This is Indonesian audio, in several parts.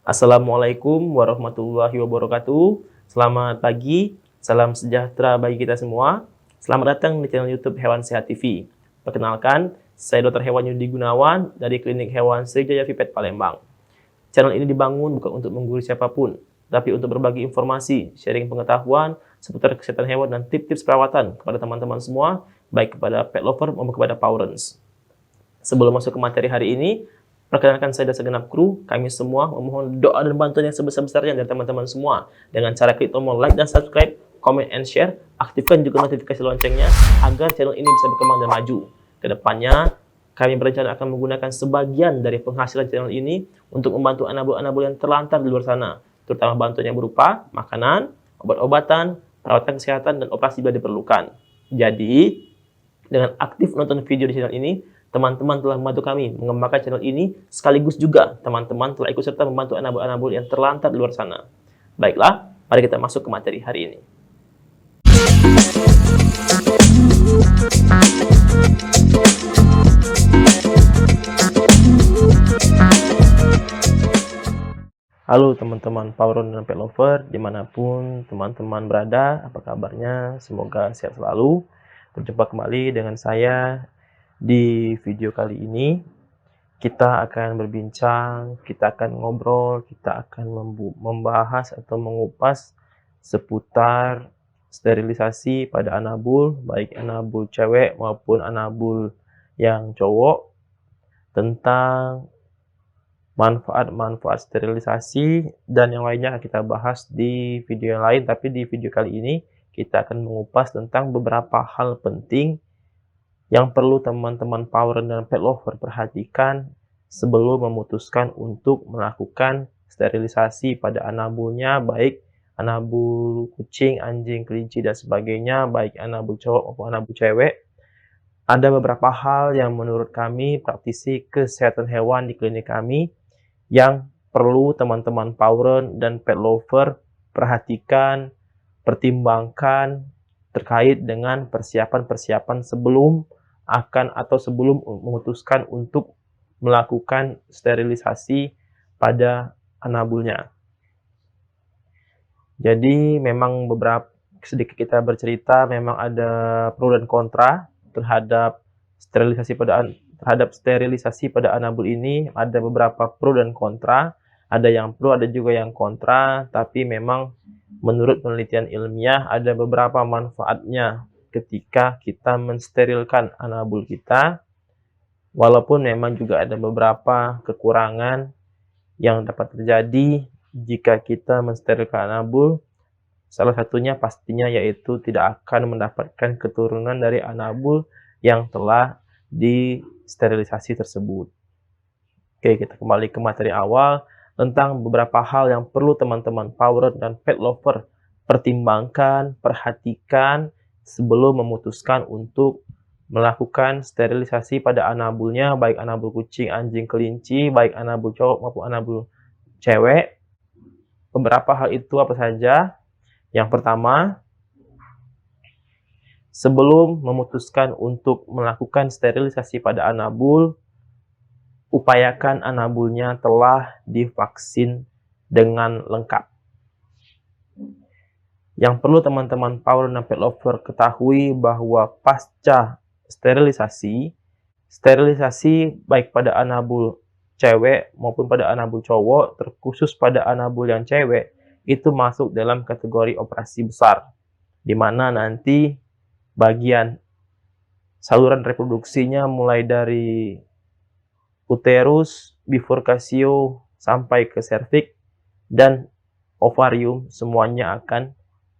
Assalamualaikum warahmatullahi wabarakatuh. Selamat pagi, salam sejahtera bagi kita semua. Selamat datang di channel YouTube Hewan Sehat TV. Perkenalkan, saya Dr. Hewan Yudi Gunawan dari Klinik Hewan Sriwijaya Vipet Palembang. Channel ini dibangun bukan untuk menggurui siapapun, tapi untuk berbagi informasi, sharing pengetahuan seputar kesehatan hewan dan tips-tips perawatan kepada teman-teman semua, baik kepada pet lover maupun kepada pawrens. Sebelum masuk ke materi hari ini, perkenalkan saya dan segenap kru. Kami semua memohon doa dan bantuan yang sebesar-besarnya dari teman-teman semua dengan cara klik tombol like dan subscribe, comment and share, aktifkan juga notifikasi loncengnya agar channel ini bisa berkembang dan maju. Kedepannya, kami berencana akan menggunakan sebagian dari penghasilan channel ini untuk membantu anabul-anabul yang terlantar di luar sana, terutama bantuan yang berupa makanan, obat-obatan, perawatan kesehatan, dan operasi bila diperlukan. Jadi, dengan aktif menonton video di channel ini, teman-teman telah membantu kami mengembangkan channel ini, sekaligus juga teman-teman telah ikut serta membantu anabul-anabul yang terlantar di luar sana. Baiklah, mari kita masuk ke materi hari ini. Halo teman-teman pawron dan pet lover, dimanapun teman-teman berada, apa kabarnya? Semoga sehat selalu. Berjumpa kembali dengan saya di video kali ini. Kita akan berbincang, kita akan ngobrol, kita akan membahas atau mengupas seputar sterilisasi pada anabul, baik anabul cewek maupun anabul yang cowok, tentang manfaat-manfaat sterilisasi dan yang lainnya akan kita bahas di video yang lain. Tapi di video kali ini kita akan mengupas tentang beberapa hal penting yang perlu teman-teman pawron dan pet lover perhatikan sebelum memutuskan untuk melakukan sterilisasi pada anabulnya, baik anabul kucing, anjing, kelinci, dan sebagainya, baik anabul cowok maupun anabul cewek. Ada beberapa hal yang menurut kami, praktisi kesehatan hewan di klinik kami, yang perlu teman-teman pawron dan pet lover perhatikan, pertimbangkan terkait dengan persiapan-persiapan sebelum sebelum memutuskan untuk melakukan sterilisasi pada anabulnya. Jadi memang sedikit kita bercerita, memang ada pro dan kontra terhadap sterilisasi pada anabul ini. Ada beberapa pro dan kontra, ada yang pro, ada juga yang kontra, tapi memang menurut penelitian ilmiah ada beberapa manfaatnya ketika kita mensterilkan anabul kita, walaupun memang juga ada beberapa kekurangan yang dapat terjadi jika kita mensterilkan anabul. Salah satunya pastinya yaitu tidak akan mendapatkan keturunan dari anabul yang telah disterilisasi tersebut. Oke, kita kembali ke materi awal tentang beberapa hal yang perlu teman-teman pawron dan pet lover pertimbangkan, perhatikan sebelum memutuskan untuk melakukan sterilisasi pada anabulnya, baik anabul kucing, anjing, kelinci, baik anabul cowok maupun anabul cewek. Beberapa hal itu apa saja? Yang pertama, sebelum memutuskan untuk melakukan sterilisasi pada anabul, upayakan anabulnya telah divaksin dengan lengkap. Yang perlu teman-teman pawron dan pet lover ketahui bahwa pasca sterilisasi baik pada anabul cewek maupun pada anabul cowok, terkhusus pada anabul yang cewek, itu masuk dalam kategori operasi besar, di mana nanti bagian saluran reproduksinya mulai dari uterus, bifurkasio, sampai ke serviks dan ovarium, semuanya akan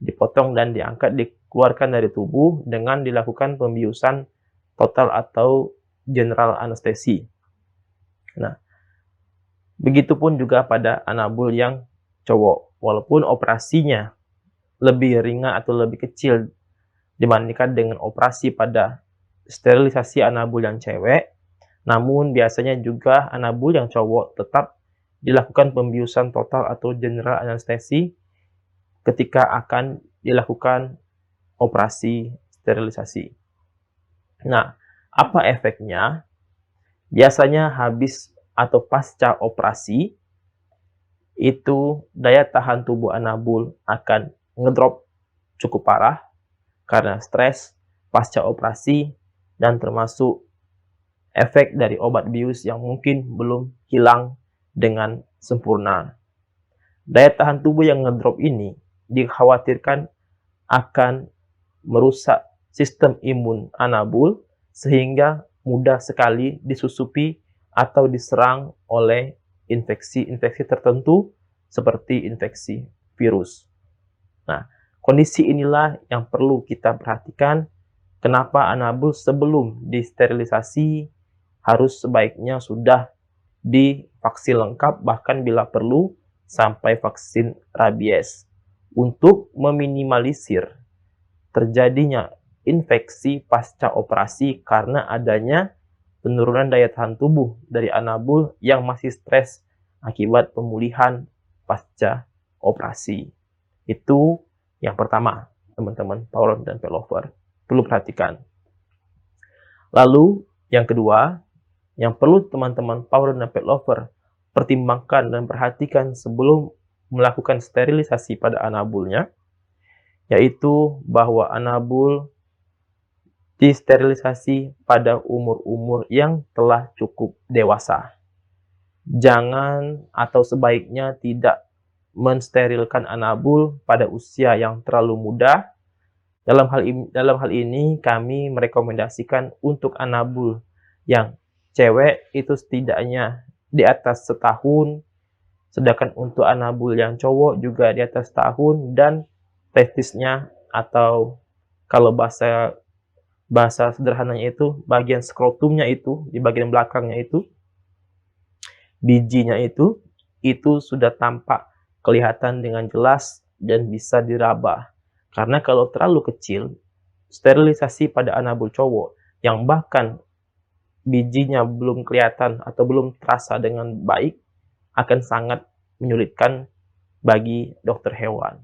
dipotong dan diangkat, dikeluarkan dari tubuh dengan dilakukan pembiusan total atau general anestesi. Nah, begitupun juga pada anabul yang cowok, walaupun operasinya lebih ringan atau lebih kecil dibandingkan dengan operasi pada sterilisasi anabul yang cewek, namun biasanya juga anabul yang cowok tetap dilakukan pembiusan total atau general anestesi ketika akan dilakukan operasi sterilisasi. Nah, apa efeknya? Biasanya habis atau pasca operasi, itu daya tahan tubuh anabul akan ngedrop cukup parah karena stres pasca operasi dan termasuk efek dari obat bius yang mungkin belum hilang dengan sempurna. Daya tahan tubuh yang ngedrop ini dikhawatirkan akan merusak sistem imun anabul sehingga mudah sekali disusupi atau diserang oleh infeksi-infeksi tertentu seperti infeksi virus. Nah, kondisi inilah yang perlu kita perhatikan kenapa anabul sebelum disterilisasi harus sebaiknya sudah divaksin lengkap, bahkan bila perlu sampai vaksin rabies untuk meminimalisir terjadinya infeksi pasca operasi karena adanya penurunan daya tahan tubuh dari anabul yang masih stres akibat pemulihan pasca operasi. Itu yang pertama, teman-teman Power dan Pet Lover perlu perhatikan. Lalu yang kedua, yang perlu teman-teman Power dan Pet Lover pertimbangkan dan perhatikan sebelum melakukan sterilisasi pada anabulnya, yaitu bahwa anabul disterilisasi pada umur-umur yang telah cukup dewasa. Jangan atau sebaiknya tidak mensterilkan anabul pada usia yang terlalu muda. Dalam hal ini kami merekomendasikan untuk anabul yang cewek itu setidaknya di atas setahun, sedangkan untuk anabul yang cowok juga di atas tahun, dan testisnya atau kalau bahasa sederhananya itu bagian skrotumnya itu di bagian belakangnya itu bijinya itu sudah tampak kelihatan dengan jelas dan bisa diraba. Karena kalau terlalu kecil, sterilisasi pada anabul cowok yang bahkan bijinya belum kelihatan atau belum terasa dengan baik akan sangat menyulitkan bagi dokter hewan.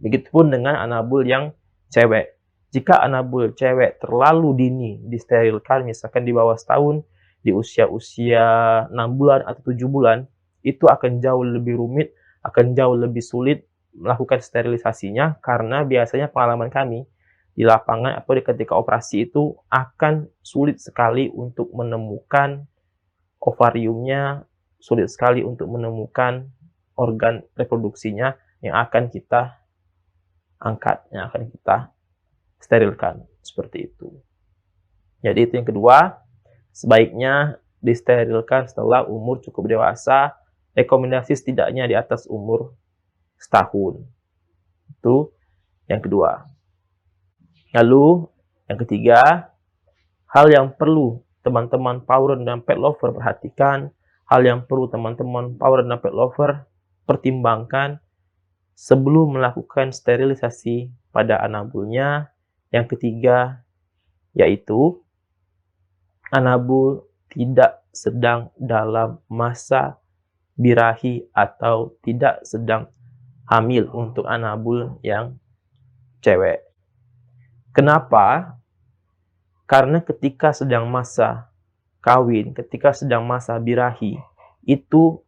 Begitupun dengan anabul yang cewek. Jika anabul cewek terlalu dini disterilkan, misalkan di bawah setahun, di usia-usia 6 bulan atau 7 bulan, itu akan jauh lebih rumit, akan jauh lebih sulit melakukan sterilisasinya, karena biasanya pengalaman kami di lapangan atau ketika operasi itu akan sulit sekali untuk menemukan ovariumnya, sulit sekali untuk menemukan organ reproduksinya yang akan kita angkat, yang akan kita sterilkan, seperti itu. Jadi itu yang kedua, sebaiknya disterilkan setelah umur cukup dewasa, rekomendasi setidaknya di atas umur setahun. Itu yang kedua. Lalu yang ketiga, hal yang perlu teman-teman Power dan Pet Lover perhatikan, hal yang perlu teman-teman Power dan Pet Lover pertimbangkan sebelum melakukan sterilisasi pada anabulnya. Yang ketiga, yaitu anabul tidak sedang dalam masa birahi atau tidak sedang hamil untuk anabul yang cewek. Kenapa? Karena ketika sedang masa kawin, ketika sedang masa birahi, itu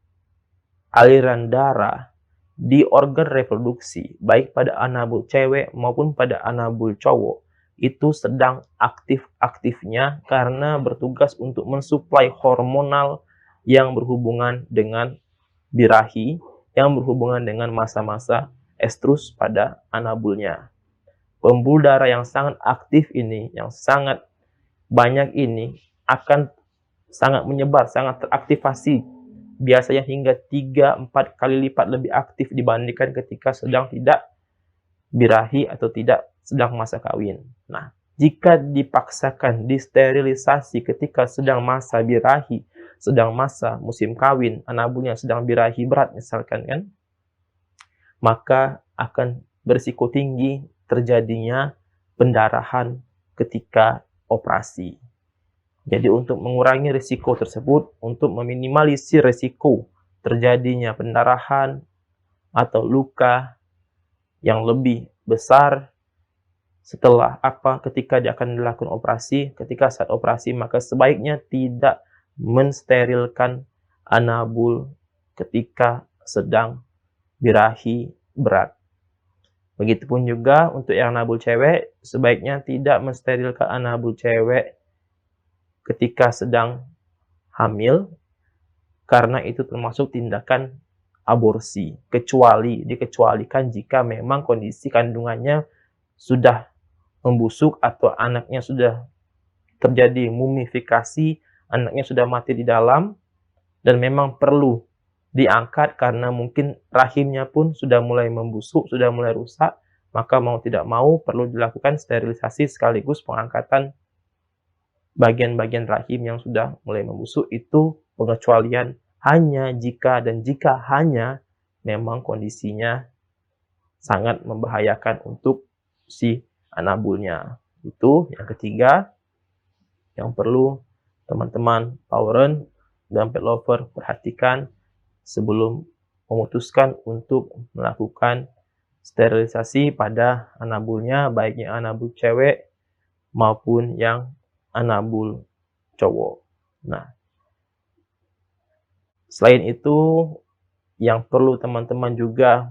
aliran darah di organ reproduksi, baik pada anabul cewek maupun pada anabul cowok, itu sedang aktif-aktifnya karena bertugas untuk mensuplai hormonal yang berhubungan dengan birahi, yang berhubungan dengan masa-masa estrus pada anabulnya. Pembuluh darah yang sangat aktif ini, yang sangat banyak ini, akan sangat menyebar, sangat teraktivasi, biasanya hingga 3-4 kali lipat lebih aktif dibandingkan ketika sedang tidak birahi atau tidak sedang masa kawin. Nah, jika dipaksakan disterilisasi ketika sedang masa birahi, sedang masa musim kawin, anabulnya sedang birahi berat misalkan kan, maka akan berisiko tinggi terjadinya pendarahan ketika operasi. Jadi untuk mengurangi risiko tersebut, untuk meminimalisir risiko terjadinya pendarahan atau luka yang lebih besar setelah ketika dia akan dilakukan operasi, ketika saat operasi, maka sebaiknya tidak mensterilkan anabul ketika sedang, birahi, berat. Begitupun juga untuk yang anabul cewek, sebaiknya tidak mensterilkan anabul cewek ketika sedang hamil, karena itu termasuk tindakan aborsi, dikecualikan jika memang kondisi kandungannya sudah membusuk atau anaknya sudah terjadi mumifikasi, anaknya sudah mati di dalam, dan memang perlu diangkat karena mungkin rahimnya pun sudah mulai membusuk, sudah mulai rusak, maka mau tidak mau perlu dilakukan sterilisasi sekaligus pengangkatan bagian-bagian rahim yang sudah mulai membusuk. Itu pengecualian hanya jika hanya memang kondisinya sangat membahayakan untuk si anabulnya. Itu yang ketiga yang perlu teman-teman Poweren dan pet lover perhatikan sebelum memutuskan untuk melakukan sterilisasi pada anabulnya, baik yang anabul cewek maupun yang anabul cowok. Nah, selain itu yang perlu teman-teman juga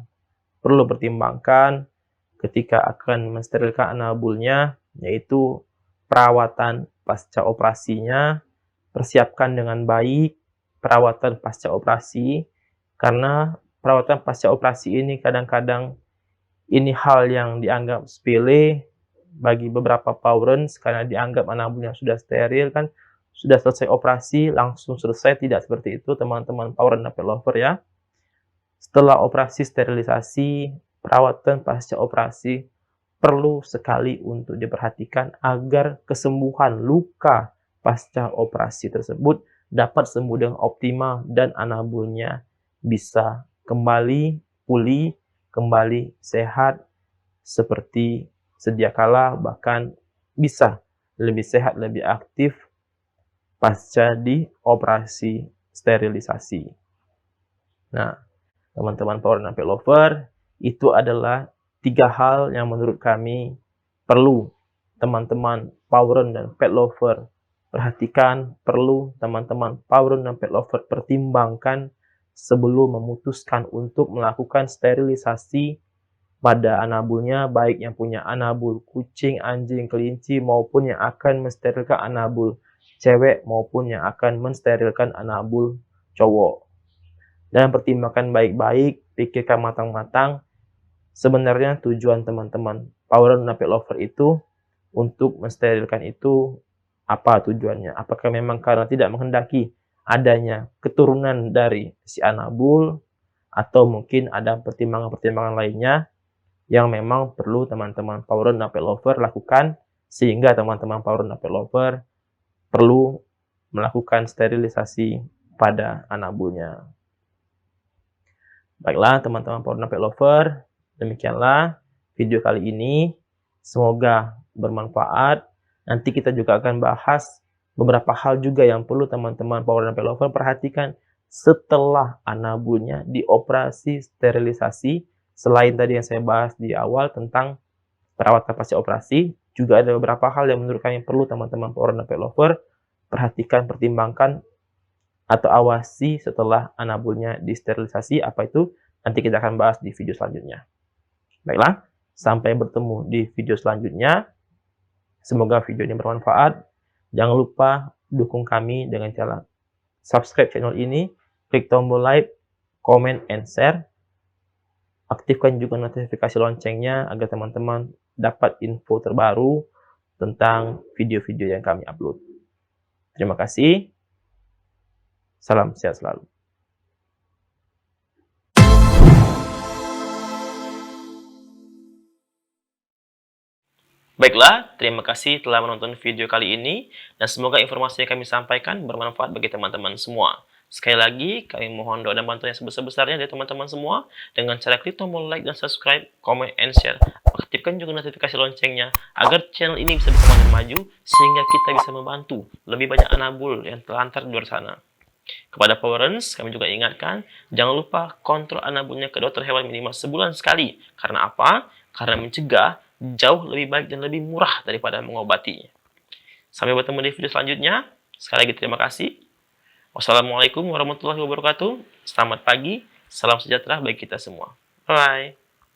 perlu pertimbangkan ketika akan mensterilkan anabulnya, yaitu perawatan pasca operasinya. Persiapkan dengan baik perawatan pasca operasi, karena perawatan pasca operasi ini kadang-kadang ini hal yang dianggap sepele bagi beberapa Powerens karena dianggap anabulnya sudah steril kan, sudah selesai operasi langsung selesai. Tidak seperti itu teman-teman Poweren dan pet lover ya. Setelah operasi sterilisasi, perawatan pasca operasi perlu sekali untuk diperhatikan agar kesembuhan luka pasca operasi tersebut dapat sembuh dengan optimal dan anabulnya bisa kembali pulih, kembali sehat seperti sedia kala, bahkan bisa lebih sehat, lebih aktif pasca di operasi sterilisasi. Nah, teman-teman Power dan Pet Lover, itu adalah 3 hal yang menurut kami perlu teman-teman Power dan Pet Lover perhatikan, perlu teman-teman Power dan Pet Lover pertimbangkan sebelum memutuskan untuk melakukan sterilisasi pada anabulnya, baik yang punya anabul kucing, anjing, kelinci, maupun yang akan mensterilkan anabul cewek, maupun yang akan mensterilkan anabul cowok. Dan pertimbangkan baik-baik, pikirkan matang-matang, sebenarnya tujuan teman-teman Power dan Pet Lover itu untuk mensterilkan itu apa tujuannya? Apakah memang karena tidak menghendaki adanya keturunan dari si anabul, atau mungkin ada pertimbangan-pertimbangan lainnya yang memang perlu teman-teman Power dan Pet Lover lakukan, sehingga teman-teman Power dan Pet Lover perlu melakukan sterilisasi pada anabulnya. Baiklah teman-teman Power dan Pet Lover, demikianlah video kali ini. Semoga bermanfaat. Nanti kita juga akan bahas beberapa hal juga yang perlu teman-teman Power dan Pet Lover perhatikan setelah anabulnya dioperasi sterilisasi. Selain tadi yang saya bahas di awal tentang perawatan pasca operasi, juga ada beberapa hal yang menurut kami perlu teman-teman Power dan Pet Lover perhatikan, pertimbangkan, atau awasi setelah anabulnya disterilisasi. Apa itu? Nanti kita akan bahas di video selanjutnya. Baiklah, sampai bertemu di video selanjutnya. Semoga video ini bermanfaat. Jangan lupa dukung kami dengan cara subscribe channel ini, klik tombol like, comment, and share. Aktifkan juga notifikasi loncengnya agar teman-teman dapat info terbaru tentang video-video yang kami upload. Terima kasih. Salam sehat selalu. Baiklah, terima kasih telah menonton video kali ini, dan semoga informasi yang kami sampaikan bermanfaat bagi teman-teman semua. Sekali lagi, kami mohon doa dan bantuan yang sebesar-besarnya dari teman-teman semua dengan cara klik tombol like dan subscribe, comment, and share. Aktifkan juga notifikasi loncengnya agar channel ini bisa berkembang maju, sehingga kita bisa membantu lebih banyak anabul yang terlantar di luar sana. Kepada Powerens, kami juga ingatkan, jangan lupa kontrol anabulnya ke dokter hewan minimal sebulan sekali. Karena apa? Karena mencegah jauh lebih baik dan lebih murah daripada mengobatinya. Sampai bertemu di video selanjutnya. Sekali lagi terima kasih. Wassalamualaikum warahmatullahi wabarakatuh. Selamat pagi, Salam sejahtera bagi kita semua. Bye.